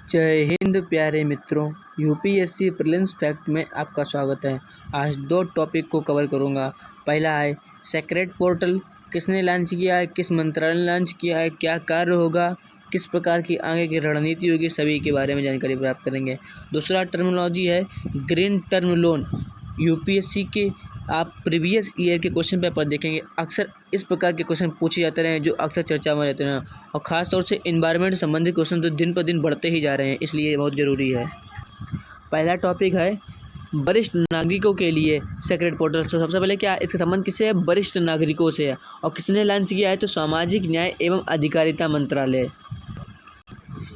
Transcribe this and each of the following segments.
जय हिंद प्यारे मित्रों। यूपीएससी प्रीलिम्स फैक्ट में आपका स्वागत है। आज दो टॉपिक को कवर करूंगा। पहला है सेक्रेट पोर्टल, किसने लॉन्च किया है, किस मंत्रालय ने लॉन्च किया है, क्या कार्य होगा, किस प्रकार की आगे की रणनीति होगी, सभी के बारे में जानकारी प्राप्त करेंगे। दूसरा टर्मिनोलॉजी है ग्रीन टर्म लोन। यूपीएससी के आप प्रीवियस ईयर के क्वेश्चन पेपर देखेंगे, अक्सर इस प्रकार के क्वेश्चन पूछे जाते रहे हैं जो अक्सर चर्चा में रहते हैं, और ख़ास तौर से एनवायरनमेंट संबंधित क्वेश्चन तो दिन पर दिन बढ़ते ही जा रहे हैं, इसलिए ये बहुत ज़रूरी है। पहला टॉपिक है वरिष्ठ नागरिकों के लिए सेक्रेट पोर्टल। तो सबसे पहले क्या इसका संबंध किससे है? वरिष्ठ नागरिकों से है। और किसने लॉन्च किया है? तो सामाजिक न्याय एवं अधिकारिता मंत्रालय।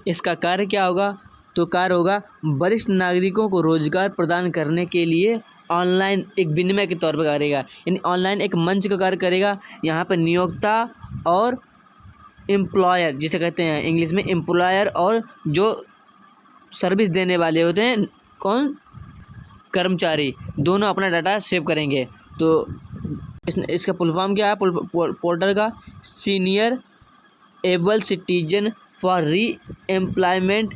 इसका कार्य क्या होगा? तो कार्य होगा वरिष्ठ नागरिकों को रोजगार प्रदान करने के लिए ऑनलाइन एक विनिमय के तौर पर करेगा, यानी ऑनलाइन एक मंच का कार्य करेगा। यहाँ पर नियोक्ता और एम्प्लॉयर, जिसे कहते हैं इंग्लिश में एम्प्लॉयर, और जो सर्विस देने वाले होते हैं कौन? कर्मचारी, दोनों अपना डाटा सेव करेंगे। तो इसका फुल फॉर्म क्या है पोर्टल का? सीनियर एबल सिटीजन फॉर री एम्प्लॉयमेंट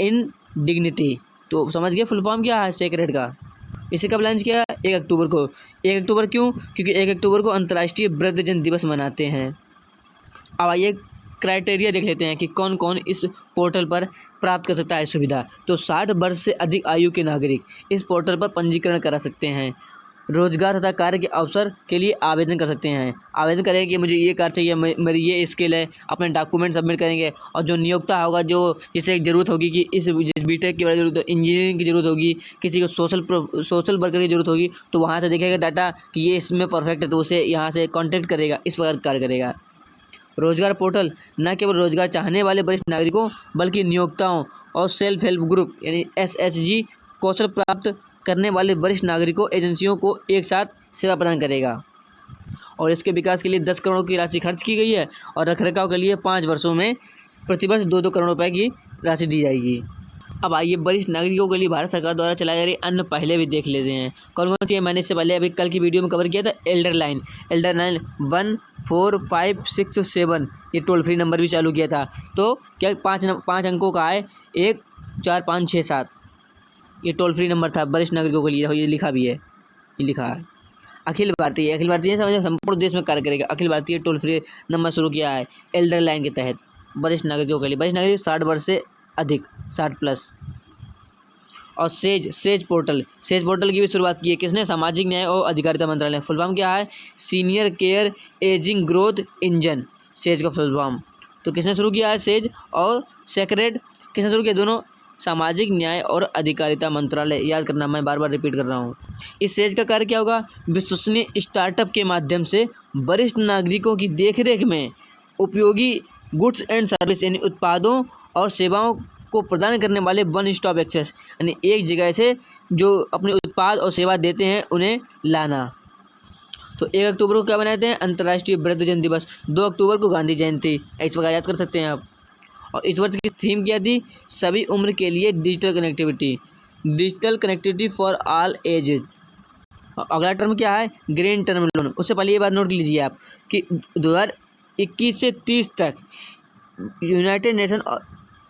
इन डिग्निटी। तो समझ गए फुल फॉर्म क्या है सेक्रेट का। इसे कब लॉन्च किया? 1 अक्टूबर को। 1 अक्टूबर क्यों? क्योंकि 1 अक्टूबर को अंतर्राष्ट्रीय वृद्धजन दिवस मनाते हैं। अब आइए क्राइटेरिया देख लेते हैं कि कौन कौन इस पोर्टल पर प्राप्त कर सकता है सुविधा। तो 60 वर्ष से अधिक आयु के नागरिक इस पोर्टल पर पंजीकरण करा सकते हैं। रोजगार तथा कार्य के अवसर के लिए आवेदन कर सकते हैं। आवेदन करेंगे कि मुझे ये कार्य चाहिए, मेरी ये स्किल है, अपने डॉक्यूमेंट सबमिट करेंगे। और जो नियोक्ता होगा, जो जिसे एक ज़रूरत होगी कि इस बीटेक की जरूरत हो, इंजीनियरिंग की ज़रूरत होगी, किसी को सोशल वर्कर की ज़रूरत होगी, तो वहाँ से देखेगा डाटा कि ये इसमें परफेक्ट है, तो उसे यहाँ से कॉन्टैक्ट करेगा, इस प्रकार कार्य करेगा। रोजगार पोर्टल न केवल रोजगार चाहने वाले वरिष्ठ नागरिकों बल्कि नियोक्ताओं और सेल्फ हेल्प ग्रुप यानी एसएचजी, कौशल प्राप्त करने वाले वरिष्ठ नागरिकों, एजेंसियों को एक साथ सेवा प्रदान करेगा। और इसके विकास के लिए 10 करोड़ की राशि खर्च की गई है, और रखरखाव के लिए 5 वर्षों में प्रतिवर्ष 2-2 करोड़ रुपए की राशि दी जाएगी। अब आइए वरिष्ठ नागरिकों के लिए भारत सरकार द्वारा चलाई जा रही अन्य पहले भी देख लेते हैं कौन कौन सी है। मैंने इससे पहले अभी कल की वीडियो में कवर किया था। एल्डर लाइन 1 4 5 6 7, ये टोल फ्री नंबर भी चालू किया था। तो क्या 5 अंकों का है? 1 4 5 6 7, ये टोल फ्री नंबर था वरिष्ठ नागरिकों के लिए। ये लिखा भी है, ये लिखा है। अखिल भारतीय समझ संपूर्ण देश में कार्य करेगा। Akhil Bharatiya toll free number शुरू किया है एल्डर लाइन के तहत वरिष्ठ नागरिकों के लिए। वरिष्ठ नागरिक 60 वर्ष से अधिक, 60 प्लस। और सेज पोर्टल की भी शुरुआत की है किसने? सामाजिक न्याय और अधिकारिता मंत्रालय। फुल फॉर्म क्या है? Senior care ageing growth engine, says का फुल फॉर्म। तो किसने शुरू किया है? सेज। और सेक्रेट किसने शुरू किया? दोनों सामाजिक न्याय और अधिकारिता मंत्रालय। याद करना, मैं बार बार रिपीट कर रहा हूँ। इस सेज का कार्य क्या होगा? विश्वसनीय स्टार्टअप के माध्यम से वरिष्ठ नागरिकों की देखरेख में उपयोगी गुड्स एंड सर्विस यानी उत्पादों और सेवाओं को प्रदान करने वाले वन स्टॉप एक्सेस, यानी एक जगह से जो अपने उत्पाद और सेवा देते हैं उन्हें लाना। तो 1 अक्टूबर को क्या मनाते हैं? अंतर्राष्ट्रीय वृद्धजन दिवस। 2 अक्टूबर को गांधी जयंती। इस प्रकार याद कर सकते हैं आप। और इस वर्ष की थीम क्या थी? सभी उम्र के लिए digital connectivity for all edges. अगला टर्म क्या है? Green term loan. उससे पहले ये बात नोट लीजिए आप कि 2021 से 30 तक यूनाइटेड नेशन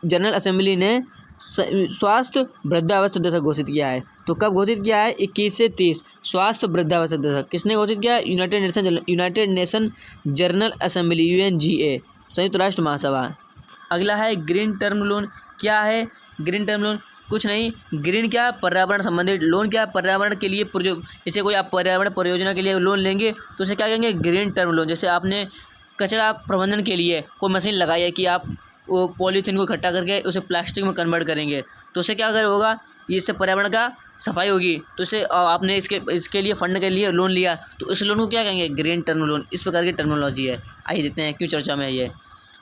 जनरल असेंबली ने स्वास्थ्य वृद्धावस्था दशक घोषित किया है। तो कब घोषित किया है? 21 से 30 स्वास्थ्य वृद्धावस्था दशक किसने घोषित किया है? United nation general assembly, UNGA, संयुक्त राष्ट्र महासभा। अगला है ग्रीन टर्म लोन। क्या है ग्रीन टर्म लोन? कुछ नहीं, ग्रीन क्या? पर्यावरण संबंधित। लोन क्या? पर्यावरण के लिए जैसे कोई आप पर्यावरण परियोजना के लिए लोन लेंगे तो उसे क्या कहेंगे? Green term loan. जैसे आपने कचरा प्रबंधन के लिए कोई मशीन लगाई है कि आप वो पॉलीथीन को इकट्ठा करके उसे प्लास्टिक में कन्वर्ट करेंगे, तो उससे क्या अगर होगा? इससे पर्यावरण का सफाई होगी। तो इसे आपने इसके लिए फंड के लिए लोन लिया, तो इस लोन को क्या कहेंगे? Green term loan. इस प्रकार की टर्मिनोलॉजी है। आइए देखते हैं क्यों चर्चा में है ये।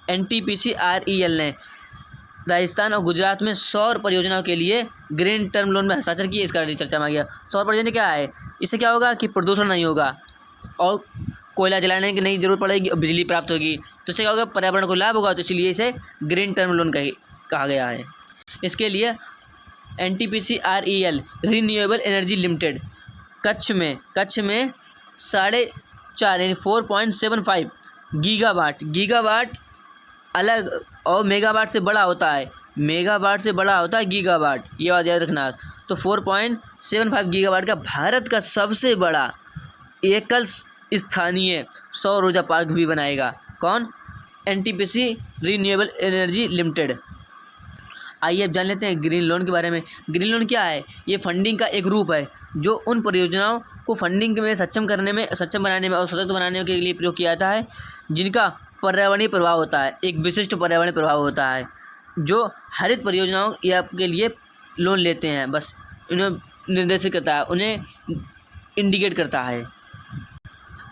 NTPC-REL ने राजस्थान और गुजरात में सौर परियोजनाओं के लिए ग्रीन टर्म लोन में हस्ताक्षर किए। इसका चर्चा में आ गया। सौर परियोजना क्या है? इससे क्या होगा कि प्रदूषण नहीं होगा और कोयला जलाने की नहीं जरूरत पड़ेगी और बिजली प्राप्त होगी। तो इससे क्या होगा? पर्यावरण को लाभ होगा। तो इसलिए इसे ग्रीन टर्म लोन कहा गया है। इसके लिए NTPC-REL renewable energy limited Kutch में 4.5 यानी 4.75 गीगावाट अलग और मेगावाट से बड़ा होता है, मेगावाट से बड़ा होता है गीगावाट, ये बात याद रखना। तो 4.75 गीगावाट का भारत का सबसे बड़ा एकल स्थानीय सौर ऊर्जा पार्क भी बनाएगा। कौन? NTPC renewable energy limited. आइए अब जान लेते हैं ग्रीन लोन के बारे में। ग्रीन लोन क्या है? ये फंडिंग का एक रूप है जो उन परियोजनाओं को फंडिंग में सक्षम बनाने में और सशक्त बनाने के लिए प्रयोग किया जाता है जिनका पर्यावरणीय प्रभाव होता है, एक विशिष्ट पर्यावरणीय प्रभाव होता है, जो हरित परियोजनाओं या के लिए लोन लेते हैं। बस इन्हें निर्देशित करता है, उन्हें इंडिकेट करता है।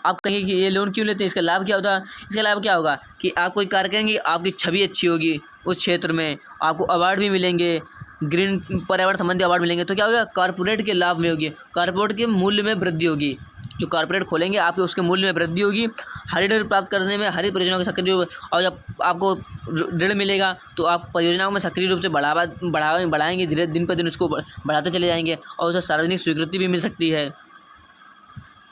आप कहेंगे कि ये लोन क्यों लेते हैं, इसका लाभ क्या होता है? इसका लाभ क्या होगा कि आप कोई कार्य करेंगे, आपकी छवि अच्छी होगी उस क्षेत्र में, आपको अवार्ड भी मिलेंगे, ग्रीन पर्यावरण संबंधी अवार्ड मिलेंगे। तो क्या होगा? कॉर्पोरेट के लाभ में होगी, कॉर्पोरेट के मूल्य में वृद्धि होगी। जो कॉर्पोरेट खोलेंगे आपके उसके मूल्य में वृद्धि होगी, हरित ऋण प्राप्त करने में, हरित परियोजनाओं के सक्रिय, और जब आपको ऋण मिलेगा तो आप परियोजनाओं में सक्रिय रूप से बढ़ाएंगे, धीरे दिन पर दिन उसको बढ़ाते चले जाएंगे और उसे सार्वजनिक स्वीकृति भी मिल सकती है।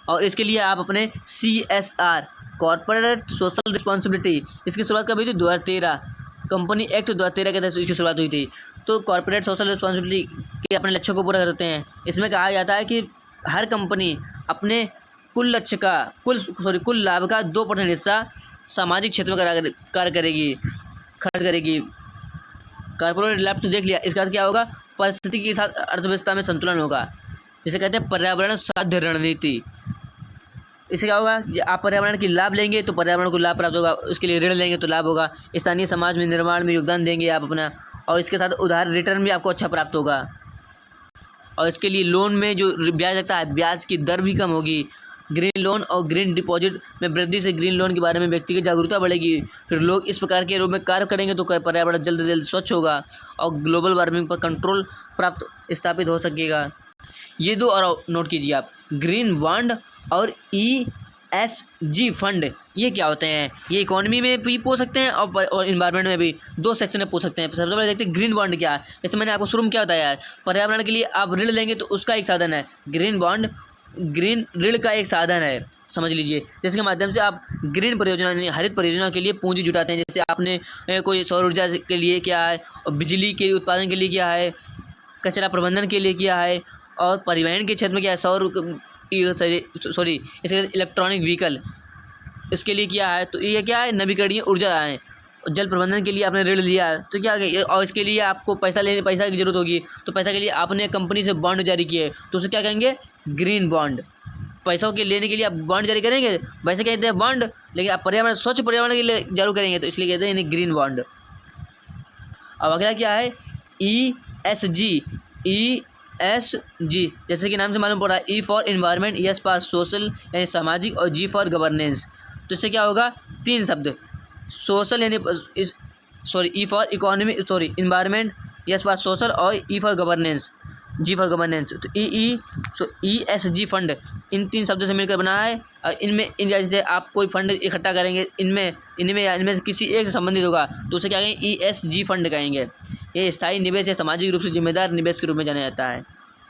और इसके लिए आप अपने CSR कॉर्पोरेट सोशल रिस्पॉन्सिबिलिटी, इसकी शुरुआत कब हुई थी? 2013 कंपनी एक्ट 2013 के तहत इसकी शुरुआत हुई थी। तो कॉर्पोरेट सोशल रिस्पॉन्सिबिलिटी के अपने लक्ष्यों को पूरा करते हैं। इसमें कहा जाता है कि हर कंपनी अपने कुल लाभ का 2% हिस्सा सामाजिक क्षेत्र में कार्य करेगी, खर्च करेगी। कॉर्पोरेट लाभ तो देख लिया, इसके बाद क्या होगा? परिस्थिति के साथ अर्थव्यवस्था में संतुलन होगा, जिसे कहते हैं पर्यावरण साध्य रणनीति। इससे क्या होगा? आप पर्यावरण की लाभ लेंगे तो पर्यावरण को लाभ प्राप्त होगा, उसके लिए ऋण लेंगे तो लाभ होगा, स्थानीय समाज में निर्माण में योगदान देंगे आप अपना, और इसके साथ उधार रिटर्न भी आपको अच्छा प्राप्त होगा। और इसके लिए लोन में जो ब्याज लगता है, ब्याज की दर भी कम होगी। ग्रीन लोन और ग्रीन डिपॉजिट में वृद्धि से ग्रीन लोन के बारे में व्यक्ति की जागरूकता बढ़ेगी। फिर लोग इस प्रकार के रूप में कार्य करेंगे तो पर्यावरण जल्द से जल्द स्वच्छ होगा और ग्लोबल वार्मिंग पर कंट्रोल स्थापित हो सकेगा। ये दो और नोट कीजिए आप, ग्रीन बॉन्ड और ESG फंड, ये क्या होते हैं? ये इकोनॉमी में भी पूछ सकते हैं और इन्वायरमेंट में भी, दो सेक्शन में पूछ सकते हैं। सबसे पहले देखते हैं ग्रीन बॉन्ड क्या है। जैसे मैंने आपको शुरू में क्या बताया है, पर्यावरण के लिए आप ऋण लेंगे तो उसका एक साधन है ग्रीन बॉन्ड, ग्रीन ऋण का एक साधन है, समझ लीजिए, जिसके माध्यम से आप ग्रीन परियोजना, हरित परियोजना के लिए पूंजी जुटाते हैं। जैसे आपने कोई सौर ऊर्जा के लिए क्या है, और बिजली के उत्पादन के लिए क्या है, कचरा प्रबंधन के लिए क्या है, और परिवहन के क्षेत्र में क्या है, इसके इलेक्ट्रॉनिक व्हीकल, इसके लिए क्या है, तो ये क्या है, नवीकरणीय ऊर्जा है। जल प्रबंधन के लिए आपने ऋण लिया है तो क्या है, और इसके लिए आपको पैसा की ज़रूरत होगी, तो पैसा के लिए आपने कंपनी से बॉन्ड जारी किए तो उसे क्या कहेंगे? Green bond. पैसों के लेने के लिए आप बॉन्ड जारी करेंगे, वैसे कहते हैं बॉन्ड, लेकिन आप पर्यावरण, स्वच्छ पर्यावरण के लिए जारी करेंगे तो इसलिए कहते हैं इन्हें ग्रीन बॉन्ड। अब अगला क्या है? ESG, जैसे कि नाम से मालूम पड़ रहा है, E for environment, S for social यानी सामाजिक, और G फॉर गवर्नेंस। तो इससे क्या होगा? 3 शब्द, सोशल यानी E for economy, environment, S for social, और E for governance, G for governance. तो ESG फंड इन 3 शब्दों से मिलकर बना है। और इनमें जैसे आप कोई फंड इकट्ठा करेंगे, इनमें से किसी एक से संबंधित होगा तो उसे क्या कहेंगे? ESG फंड कहेंगे। ये स्थायी निवेश है, सामाजिक रूप से जिम्मेदार निवेश के रूप में जाना जाता है।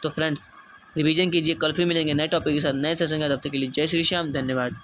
तो फ्रेंड्स, रिवीजन कीजिए, कल फिर मिलेंगे नए टॉपिक के साथ, नए सेशन का। तब तक के लिए जय श्री श्याम, धन्यवाद।